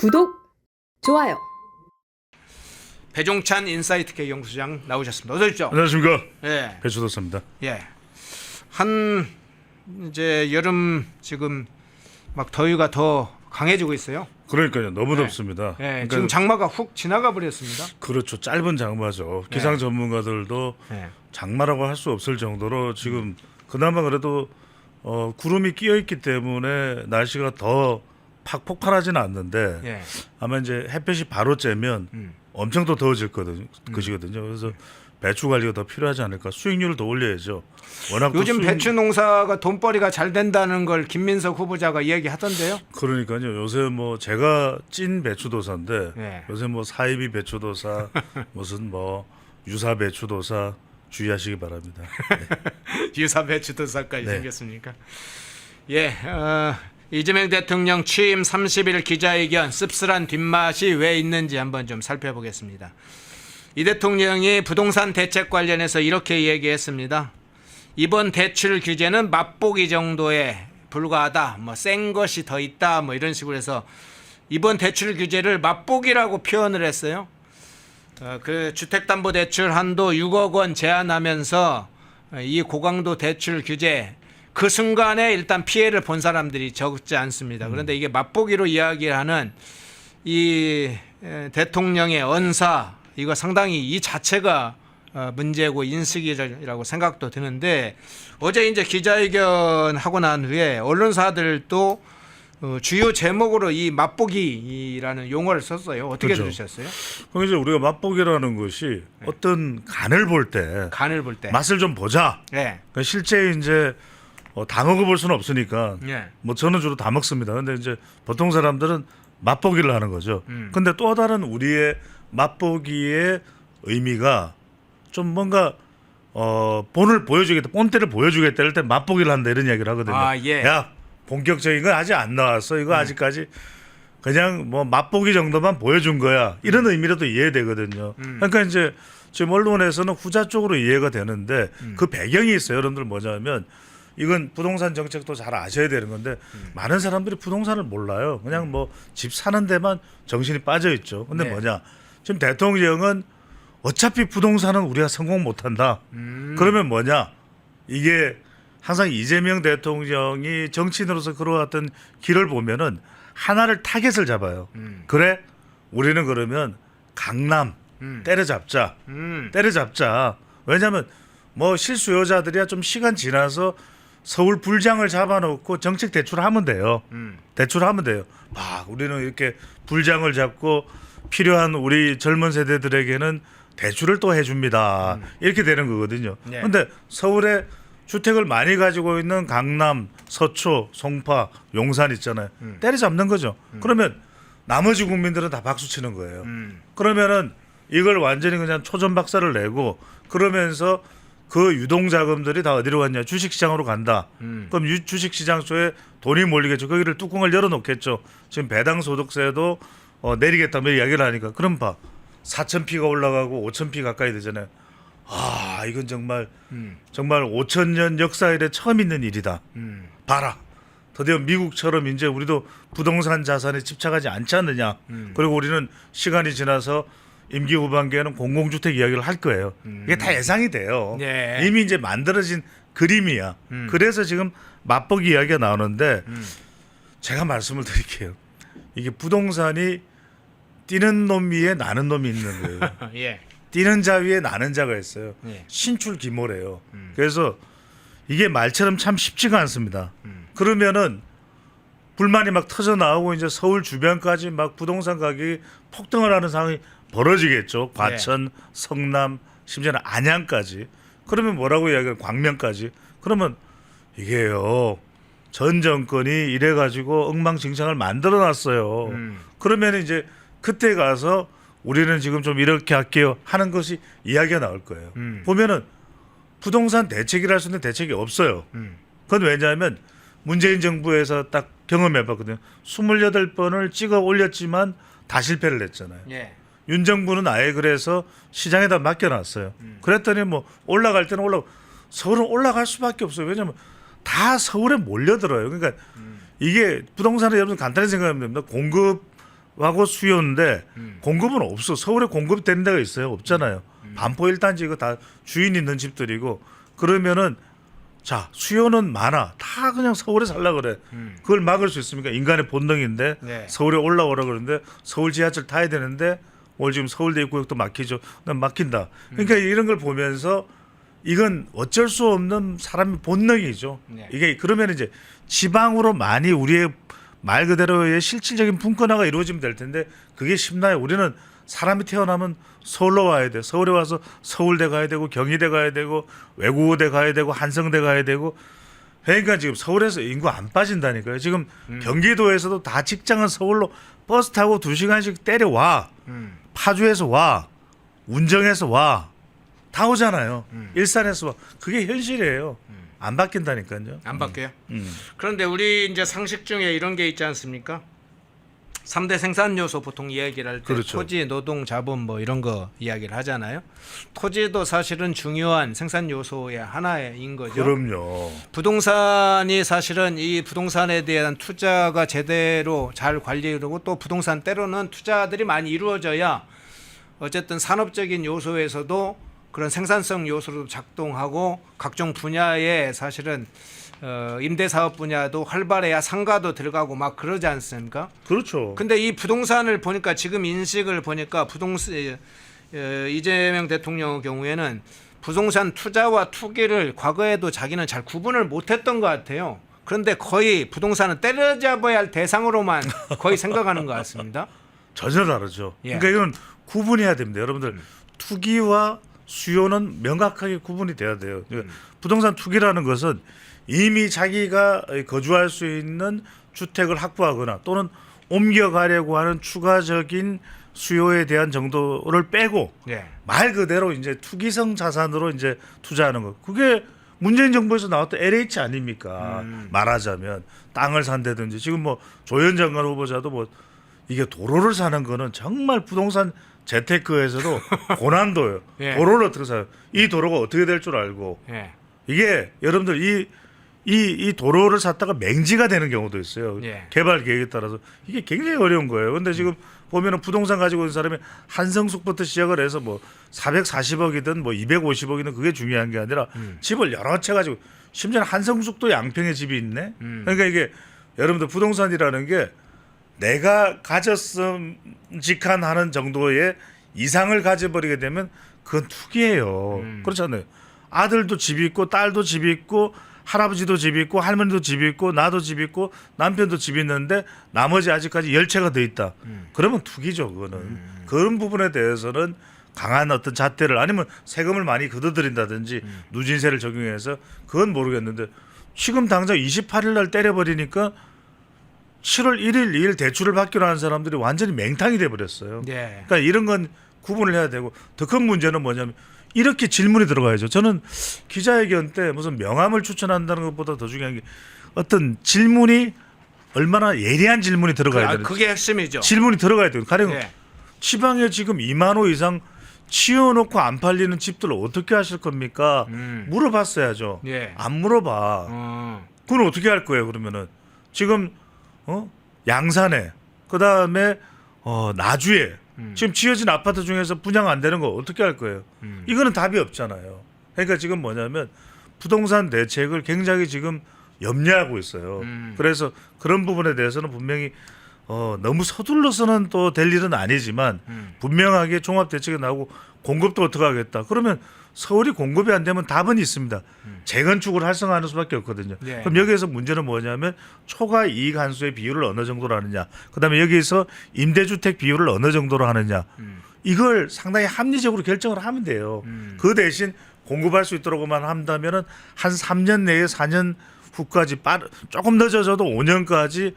구독, 좋아요. 배종찬 인사이트K 연구소장 나오셨습니다. 어서 오십시오. 안녕하십니까. 예. 배추도사입니다. 예. 한 이제 여름 지금 막 더위가 더 강해지고 있어요. 그러니까요. 너무 덥습니다. 예. 그러니까 지금 장마가 훅 지나가 버렸습니다. 그렇죠. 짧은 장마죠. 기상 전문가들도 예. 장마라고 할 수 없을 정도로 지금 그나마 그래도 구름이 끼어 있기 때문에 날씨가 더 폭발하지는 않는데 예. 아마 이제 햇볕이 바로 쬐면 엄청 더 더워질 것이거든요. 그래서 배추 관리가 더 필요하지 않을까. 수익률을 더 올려야죠. 워낙 또 요즘 배추 농사가 돈벌이가 잘 된다는 걸 김민석 후보자가 이야기하던데요. 그러니까요. 요새 뭐 제가 찐 배추도사인데 예. 요새 뭐 사이비 배추도사 무슨 뭐 유사 배추도사 주의하시기 바랍니다. 유사 배추도사까지 네. 생겼습니까? 예. 이재명 대통령 취임 30일 기자회견 씁쓸한 뒷맛이 왜 있는지 한번 좀 살펴보겠습니다. 이 대통령이 부동산 대책 관련해서 이렇게 얘기했습니다. 이번 대출 규제는 맛보기 정도에 불과하다. 뭐 센 것이 더 있다. 뭐 이런 식으로 해서 이번 대출 규제를 맛보기라고 표현을 했어요. 그 주택담보대출 한도 6억 원 제한하면서 이 고강도 대출 규제 그 순간에 일단 피해를 본 사람들이 적지 않습니다. 그런데 이게 맛보기로 이야기하는 이 대통령의 언사 이거 상당히 이 자체가 문제고 인식이라고 생각도 드는데 어제 이제 기자회견 하고 난 후에 언론사들도 주요 제목으로 이 맛보기라는 용어를 썼어요. 어떻게 그렇죠. 들으셨어요? 그럼 이제 우리가 맛보기라는 것이 어떤 간을 볼 때 간을 볼 때. 맛을 좀 보자. 네. 그러니까 실제 이제 다 먹어볼 수는 없으니까 네. 뭐 저는 주로 다 먹습니다. 근데 이제 보통 사람들은 맛보기를 하는 거죠. 근데 또 다른 우리의 맛보기의 의미가 좀 뭔가 본을 보여주겠다, 본때를 보여주겠다 이럴 때 맛보기를 한다 이런 이야기를 하거든요. 아, 예. 야, 본격적인 건 아직 안 나왔어. 이거 아직까지 그냥 뭐 맛보기 정도만 보여준 거야. 이런 의미로도 이해되거든요. 그러니까 이제 지금 언론에서는 후자 쪽으로 이해가 되는데 그 배경이 있어요. 여러분들 뭐냐면 이건 부동산 정책도 잘 아셔야 되는 건데 많은 사람들이 부동산을 몰라요. 그냥 뭐 집 사는 데만 정신이 빠져 있죠. 근데 네. 뭐냐? 지금 대통령은 어차피 부동산은 우리가 성공 못 한다. 그러면 뭐냐? 이게 항상 이재명 대통령이 정치인으로서 걸어왔던 길을 보면은 하나를 타겟을 잡아요. 그래? 우리는 그러면 강남 때려잡자. 때려잡자. 왜냐하면 뭐 실수요자들이야 좀 시간 지나서 서울 불장을 잡아놓고 정책 대출하면 돼요. 대출하면 돼요. 막 우리는 이렇게 불장을 잡고 필요한 우리 젊은 세대들에게는 대출을 또 해줍니다. 이렇게 되는 거거든요. 그런데 서울에 주택을 많이 가지고 있는 강남, 서초, 송파, 용산 있잖아요. 때려잡는 거죠. 그러면 나머지 국민들은 다 박수 치는 거예요. 그러면은 이걸 완전히 그냥 초전박사를 내고 그러면서 그 유동자금들이 다 어디로 갔냐? 주식시장으로 간다. 그럼 주식시장 쪽에 돈이 몰리겠죠. 거기를 뚜껑을 열어놓겠죠. 지금 배당소득세도 내리겠다며 이야기를 하니까 그럼 봐. 4,000피가 올라가고 5,000피 가까이 되잖아요. 아, 이건 정말 5,000년 역사 이래 처음 있는 일이다. 봐라. 드디어 미국처럼 이제 우리도 부동산 자산에 집착하지 않지 않느냐. 그리고 우리는 시간이 지나서 임기 후반기에는 공공주택 이야기를 할 거예요. 이게 다 예상이 돼요. 네. 이미 이제 만들어진 그림이야. 그래서 지금 맛보기 이야기가 나오는데 제가 말씀을 드릴게요. 이게 부동산이 뛰는 놈 위에 나는 놈이 있는 거예요. 예. 뛰는 자 위에 나는 자가 있어요. 예. 신출귀몰해요. 그래서 이게 말처럼 참 쉽지가 않습니다. 그러면은 불만이 막 터져 나오고 이제 서울 주변까지 막 부동산 가격이 폭등을 하는 상황이 벌어지겠죠. 과천, 성남, 심지어는 안양까지. 그러면 뭐라고 이야기해요? 광명까지. 그러면 이게요. 전 정권이 이래가지고 엉망진창을 만들어놨어요. 그러면 이제 그때 가서 우리는 지금 좀 이렇게 할게요 하는 것이 이야기가 나올 거예요. 보면은 부동산 대책이라 할 수 있는 대책이 없어요. 그건 왜냐하면 문재인 정부에서 딱 경험해봤거든요. 28번을 찍어 올렸지만 다 실패를 했잖아요. 예. 윤 정부는 아예 그래서 시장에다 맡겨놨어요. 그랬더니 뭐 올라갈 때는 서울은 올라갈 수밖에 없어요. 왜냐하면 다 서울에 몰려들어요. 그러니까 이게 부동산을 여러분 간단히 생각하면 됩니다. 공급 하고 수요인데 공급은 없어. 서울에 공급되는 데가 있어요? 없잖아요. 반포 1단지 이거 다 주인 있는 집들이고 그러면은 자 수요는 많아. 다 그냥 서울에 살라 그래. 그걸 막을 수 있습니까? 인간의 본능인데 네. 서울에 올라오라 그러는데 서울 지하철 타야 되는데 오늘 지금 서울대 입구역도 막히죠. 난 막힌다. 그러니까 이런 걸 보면서 이건 어쩔 수 없는 사람의 본능이죠. 네. 이게 그러면 이제 지방으로 많이 우리의 말 그대로의 실질적인 분권화가 이루어지면 될 텐데 그게 쉽나요? 우리는 사람이 태어나면 서울로 와야 돼. 서울에 와서 서울대 가야 되고 경희대 가야 되고 외국어대 가야 되고 한성대 가야 되고 그러니까 지금 서울에서 인구 안 빠진다니까요. 지금 경기도에서도 다 직장은 서울로 버스 타고 2시간씩 때려와. 파주에서 와. 운정에서 와. 다 오잖아요. 일산에서 와. 그게 현실이에요. 안 바뀐다니까요. 안 바뀌어요. 그런데 우리 이제 상식 중에 이런 게 있지 않습니까? 3대 생산 요소 보통 이야기를 할 때 그렇죠. 토지, 노동, 자본 뭐 이런 거 이야기를 하잖아요. 토지도 사실은 중요한 생산 요소의 하나인 거죠. 그럼요. 부동산이 사실은 이 부동산에 대한 투자가 제대로 잘 관리되고 또 부동산 때로는 투자들이 많이 이루어져야 어쨌든 산업적인 요소에서도 그런 생산성 요소로 작동하고 각종 분야에 사실은 임대사업 분야도 활발해야 상가도 들어가고 막 그러지 않습니까? 그렇죠. 근데 이 부동산을 보니까 지금 인식을 보니까 이재명 대통령의 경우에는 부동산 투자와 투기를 과거에도 자기는 잘 구분을 못했던 것 같아요. 그런데 거의 부동산은 때려잡아야 할 대상으로만 거의 생각하는 것 같습니다. 전혀 다르죠. 예. 그러니까 이건 구분해야 됩니다. 여러분들 투기와 수요는 명확하게 구분이 돼야 돼요. 그러니까 부동산 투기라는 것은 이미 자기가 거주할 수 있는 주택을 확보하거나 또는 옮겨가려고 하는 추가적인 수요에 대한 정도를 빼고 예. 말 그대로 이제 투기성 자산으로 이제 투자하는 거. 그게 문재인 정부에서 나왔던 LH 아닙니까? 말하자면 땅을 산다든지 지금 뭐 조현 장관 후보자도 뭐 이게 도로를 사는 거는 정말 부동산 재테크에서도 고난도예요. 예. 도로를 어떻게 사요? 이 도로가 어떻게 될 줄 알고 예. 이게 여러분들 이 도로를 샀다가 맹지가 되는 경우도 있어요. 예. 개발 계획에 따라서 이게 굉장히 어려운 거예요. 근데 지금 보면은 부동산 가지고 있는 사람이 한성숙부터 시작을 해서 뭐 440억이든 뭐 250억이든 그게 중요한 게 아니라 집을 여러 채 가지고 심지어 한성숙도 양평에 집이 있네. 그러니까 이게 여러분들 부동산이라는 게 내가 가졌음직한 하는 정도의 이상을 가져버리게 되면 그건 투기예요. 그렇잖아요. 아들도 집 있고 딸도 집 있고 할아버지도 집 있고 할머니도 집 있고 나도 집 있고 남편도 집 있는데 나머지 아직까지 10채가 더 있다. 그러면 투기죠. 그거는. 그런 부분에 대해서는 강한 어떤 잣대를 아니면 세금을 많이 걷어들인다든지 누진세를 적용해서 그건 모르겠는데 지금 당장 28일 날 때려버리니까 7월 1일, 2일 대출을 받기로 한 사람들이 완전히 맹탕이 돼버렸어요. 예. 그러니까 이런 건 구분을 해야 되고 더 큰 문제는 뭐냐면 이렇게 질문이 들어가야죠. 저는 기자회견 때 무슨 명함을 추천한다는 것보다 더 중요한 게 어떤 질문이 얼마나 예리한 질문이 들어가야 되는 그게 핵심이죠. 질문이 들어가야 돼요. 가령 예. 지방에 지금 2만 호 이상 치워놓고 안 팔리는 집들을 어떻게 하실 겁니까? 물어봤어야죠. 예. 안 물어봐. 음. 그건 어떻게 할 거예요? 그러면은 지금 양산에 그다음에 나주에 지금 지어진 아파트 중에서 분양 안 되는 거 어떻게 할 거예요? 이거는 답이 없잖아요. 그러니까 지금 뭐냐면 부동산 대책을 굉장히 지금 염려하고 있어요. 그래서 그런 부분에 대해서는 분명히 너무 서둘러서는 또 될 일은 아니지만 분명하게 종합 대책이 나오고 공급도 어떻게 하겠다. 그러면 서울이 공급이 안 되면 답은 있습니다. 재건축을 활성화하는 수밖에 없거든요. 네. 그럼 여기에서 문제는 뭐냐면 초과 이익 환수의 비율을 어느 정도로 하느냐. 그다음에 여기에서 임대주택 비율을 어느 정도로 하느냐. 이걸 상당히 합리적으로 결정을 하면 돼요. 그 대신 공급할 수 있도록만 한다면은 한 3년 내에 4년 후까지 조금 늦어져도 5년까지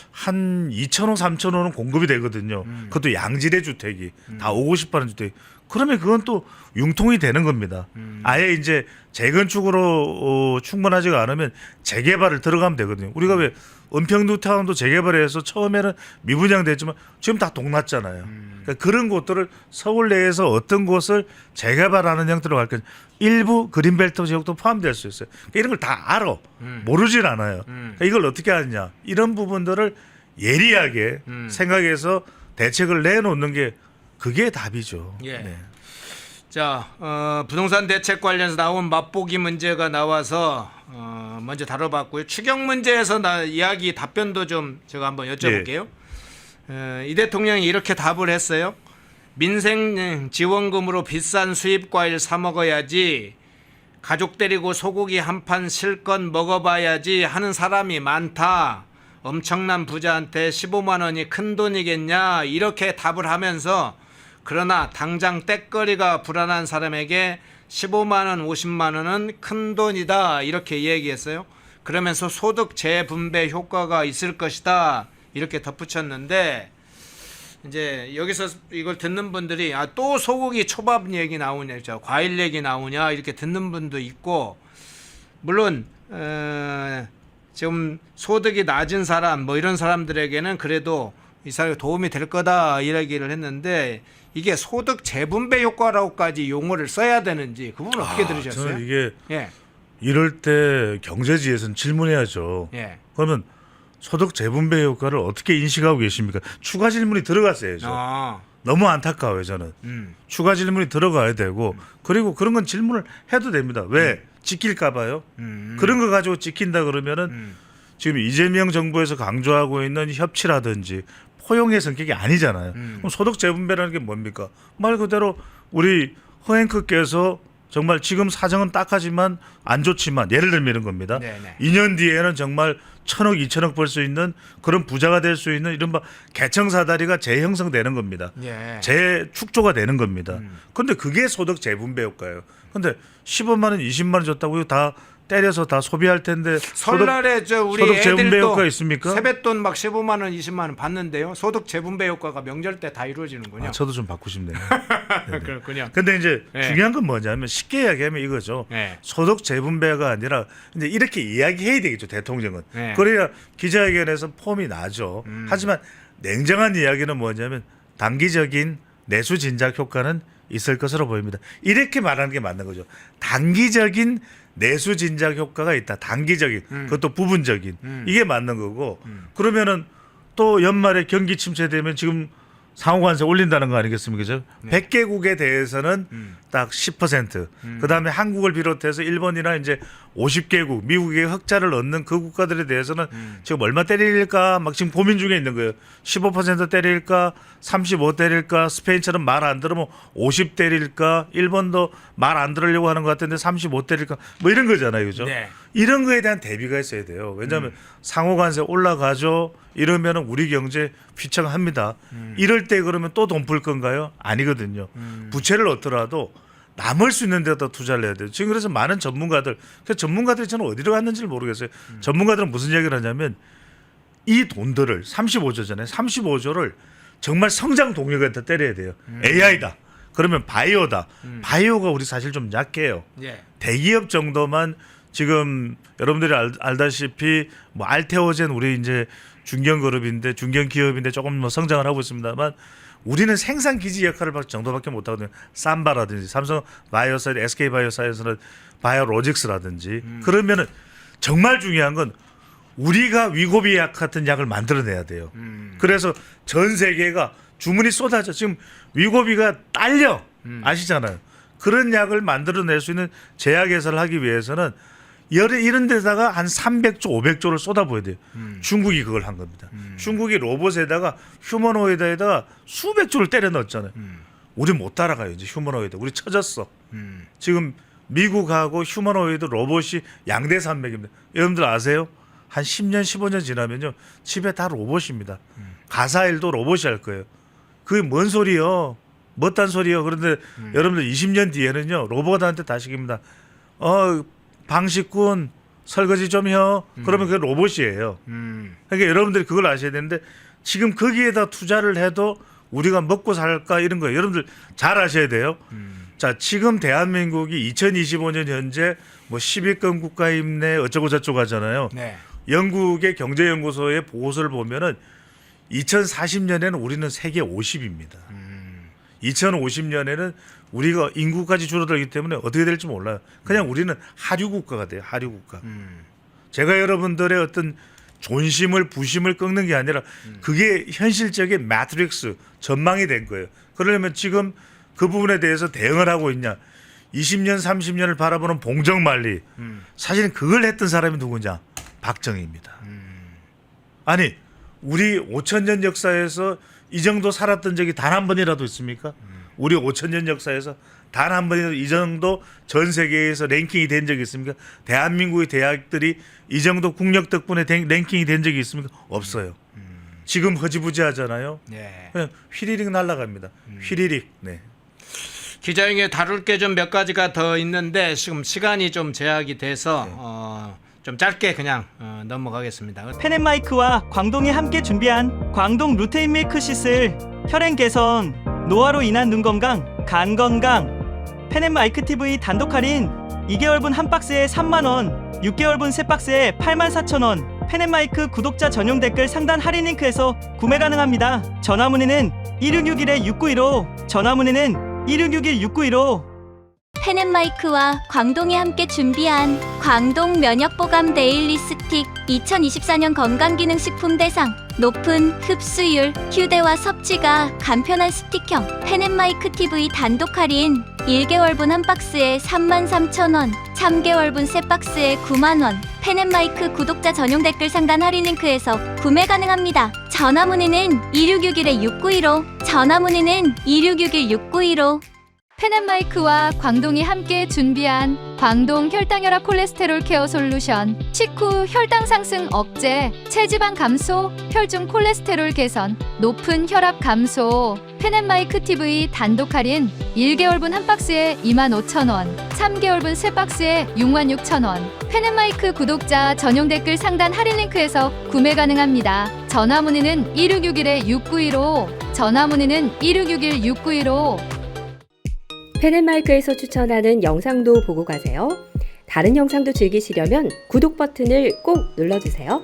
한 2,000호, 3,000호는 공급이 되거든요. 그것도 양질의 주택이 다 오고 싶어하는 주택. 그러면 그건 또 융통이 되는 겁니다. 아예 이제 재건축으로 충분하지가 않으면 재개발을 들어가면 되거든요. 우리가 왜 은평뉴타운도 재개발해서 처음에는 미분양됐지만 지금 다 동났잖아요. 그러니까 그런 곳들을 서울 내에서 어떤 곳을 재개발하는 형태로 갈 거냐. 일부 그린벨트 지역도 포함될 수 있어요. 그러니까 이런 걸 다 알아. 모르질 않아요. 그러니까 이걸 어떻게 하느냐. 이런 부분들을 예리하게 생각해서 대책을 내놓는 게 그게 답이죠. 예. 네. 자, 부동산 대책 관련해서 나온 맛보기 문제가 나와서 먼저 다뤄봤고요. 추경 문제에서 이야기 답변도 좀 제가 한번 여쭤볼게요. 이 대통령이 이렇게 답을 했어요. 민생 지원금으로 비싼 수입 과일 사 먹어야지, 가족 데리고 소고기 한 판 실컷 먹어봐야지 하는 사람이 많다. 엄청난 부자한테 15만 원이 큰 돈이겠냐, 이렇게 답을 하면서, 그러나 당장 떼거리가 불안한 사람에게 15만 원, 50만 원은 큰 돈이다, 이렇게 얘기했어요. 그러면서 소득 재분배 효과가 있을 것이다, 이렇게 덧붙였는데, 이제 여기서 이걸 듣는 분들이 또 소고기 초밥 얘기 나오냐, 과일 얘기 나오냐, 이렇게 듣는 분도 있고, 물론 지금 소득이 낮은 사람 뭐 이런 사람들에게는 그래도 이 사람이 도움이 될 거다, 이야기를 했는데, 이게 소득 재분배 효과라고까지 용어를 써야 되는지 그 부분 어떻게 들으셨어요? 저는 이게 예. 이럴 때 경제지에서는 질문해야죠. 예. 그러면 소득 재분배 효과를 어떻게 인식하고 계십니까? 추가 질문이 들어갔어야죠. 너무 안타까워요, 저는. 추가 질문이 들어가야 되고, 그리고 그런 건 질문을 해도 됩니다. 왜? 지킬까 봐요. 그런 거 가지고 지킨다 그러면은 지금 이재명 정부에서 강조하고 있는 협치라든지 포용의 성격이 아니잖아요. 그럼 소득 재분배라는 게 뭡니까? 말 그대로 우리 허앵크께서 정말 지금 사정은 딱하지만 안 좋지만, 예를 들면 이런 겁니다. 네네. 2년 뒤에는 정말 1,000억, 2,000억 벌 수 있는 그런 부자가 될 수 있는 이른바 개청사다리가 재형성되는 겁니다. 예. 재축조가 되는 겁니다. 그런데 그게 소득 재분배 효과예요. 근데 15만 원, 20만 원 줬다고 다 때려서 다 소비할 텐데 설날에 우리 소득 재분배 애들도 효과 있습니까? 세뱃돈 막 15만 원, 20만 원 받는데요. 소득 재분배 효과가 명절 때 다 이루어지는군요. 저도 좀 받고 싶네요. 그렇군요. 근데 이제 네. 중요한 건 뭐냐면, 쉽게 이야기하면 이거죠. 네. 소득 재분배가 아니라 이제 이렇게 이야기해야 되겠죠, 대통령은. 네. 그래야 기자회견에서 폼이 나죠. 하지만 냉정한 이야기는 뭐냐면, 단기적인 내수 진작 효과는 있을 것으로 보입니다. 이렇게 말하는 게 맞는 거죠. 단기적인 내수 진작 효과가 있다. 단기적인, 그것도 부분적인. 이게 맞는 거고. 그러면은 또 연말에 경기 침체되면 지금 상호관세 올린다는 거 아니겠습니까? 그죠? 100개국에 대해서는 딱 10%. 그다음에 한국을 비롯해서 일본이나 이제 50개국, 미국의 흑자를 얻는 그 국가들에 대해서는 지금 얼마 때릴까 막 지금 고민 중에 있는 거예요. 15% 때릴까, 35 때릴까, 스페인처럼 말 안 들으면 50 때릴까, 일본도 말 안 들으려고 하는 것 같은데 35 때릴까, 뭐 이런 거잖아요, 그죠? 네. 이런 거에 대한 대비가 있어야 돼요. 왜냐하면 상호관세 올라가죠. 이러면은 우리 경제 휘청합니다. 이럴 때 그러면 또 돈 풀 건가요? 아니거든요. 부채를 넣더라도 남을 수 있는 데다 투자를 해야 돼요. 지금 그래서 많은 전문가들, 그 전문가들이 저는 어디로 갔는지를 모르겠어요. 전문가들은 무슨 얘기를 하냐면, 이 돈들을 35조잖아요. 35조를 정말 성장 동력에다 때려야 돼요. AI다. 그러면 바이오다. 바이오가 우리 사실 좀 약해요. 예. 대기업 정도만 지금 여러분들이 알다시피 뭐 알테오젠 우리 이제 중견그룹인데, 중견기업인데 조금 뭐 성장을 하고 있습니다만, 우리는 생산 기지 역할을 정도밖에 못 하거든요. 삼바라든지 삼성 바이오사이드, SK 바이오사이언스나 바이오로직스라든지. 그러면은 정말 중요한 건 우리가 위고비 약 같은 약을 만들어내야 돼요. 그래서 전 세계가 주문이 쏟아져. 지금 위고비가 딸려. 아시잖아요. 그런 약을 만들어낼 수 있는 제약 회사를 하기 위해서는 이런 데다가 한 300조, 500조를 쏟아부어야 돼요. 중국이 그걸 한 겁니다. 중국이 로봇에다가 휴머노이드에다가 수백 조를 때려 넣었잖아요. 우리 못 따라가요, 이제 휴머노이드. 우리 처졌어. 지금 미국하고 휴머노이드 로봇이 양대 산맥입니다. 여러분들 아세요? 한 10년, 15년 지나면요, 집에 다 로봇입니다. 가사일도 로봇이 할 거예요. 그게 뭔 소리요? 못한 소리요? 그런데 여러분들 20년 뒤에는요, 로봇한테 다 시킵니다. 방식군 설거지 좀 해. 그러면 그게 로봇이에요. 그러니까 여러분들이 그걸 아셔야 되는데, 지금 거기에다 투자를 해도 우리가 먹고 살까 이런 거예요. 여러분들 잘 아셔야 돼요. 자, 지금 대한민국이 2025년 현재 뭐 10위권 국가임내 어쩌고 저쩌고 하잖아요. 네. 영국의 경제연구소의 보고서를 보면은 2040년에는 우리는 세계 50입니다. 2050년에는 우리가 인구까지 줄어들기 때문에 어떻게 될지 몰라요. 그냥 우리는 하류 국가가 돼요. 하류 국가. 제가 여러분들의 어떤 존심을 부심을 꺾는 게 아니라 그게 현실적인 매트릭스 전망이 된 거예요. 그러려면 지금 그 부분에 대해서 대응을 하고 있냐? 20년, 30년을 바라보는 봉정만리. 사실은 그걸 했던 사람이 누구냐? 박정희입니다. 아니, 우리 5,000년 역사에서 이 정도 살았던 적이 단 한 번이라도 있습니까? 우리 5,000년 역사에서 단 한 번이라도 이 정도 전 세계에서 랭킹이 된 적이 있습니까? 대한민국의 대학들이 이 정도 국력 덕분에 랭킹이 된 적이 있습니까? 없어요. 지금 허지부지하잖아요. 네. 그냥 휘리릭 날아갑니다. 휘리릭. 네. 기자회견에 다룰 게 좀 몇 가지가 더 있는데 지금 시간이 좀 제약이 돼서 좀 짧게 그냥 넘어가겠습니다. 펜앤마이크와 광동이 함께 준비한 광동 루테인 밀크 시슬, 혈행 개선, 노화로 인한 눈 건강, 간 건강. 펜앤마이크 TV 단독 할인 2개월분 한 박스에 3만원, 6개월분 세 박스에 84,000원. 펜앤마이크 구독자 전용 댓글 상단 할인 링크에서 구매 가능합니다. 전화 문의는 1661-6915, 전화 문의는 1661-6915. 펜앤마이크와 광동이 함께 준비한 광동 면역보감 데일리 스틱 2024년 건강기능식품 대상 높은 흡수율, 휴대와 섭취가 간편한 스틱형 펜앤마이크 TV 단독 할인 1개월분 한 박스에 33,000원, 3개월분 세 박스에 9만원. 펜앤마이크 구독자 전용 댓글 상단 할인 링크에서 구매 가능합니다. 전화 문의는 2661-6915, 전화 문의는 2661-6915. 펜앤마이크와 광동이 함께 준비한 광동 혈당혈압 콜레스테롤 케어 솔루션, 식후 혈당 상승 억제, 체지방 감소, 혈중 콜레스테롤 개선, 높은 혈압 감소. 펜앤마이크 TV 단독 할인 1개월분 한 박스에 25,000원, 3개월분 세 박스에 66,000원. 펜앤마이크 구독자 전용 댓글 상단 할인 링크에서 구매 가능합니다. 전화 문의는 1661-6915, 전화 문의는 1661-6915. 펜앤마이크에서 추천하는 영상도 보고 가세요. 다른 영상도 즐기시려면 구독 버튼을 꼭 눌러주세요.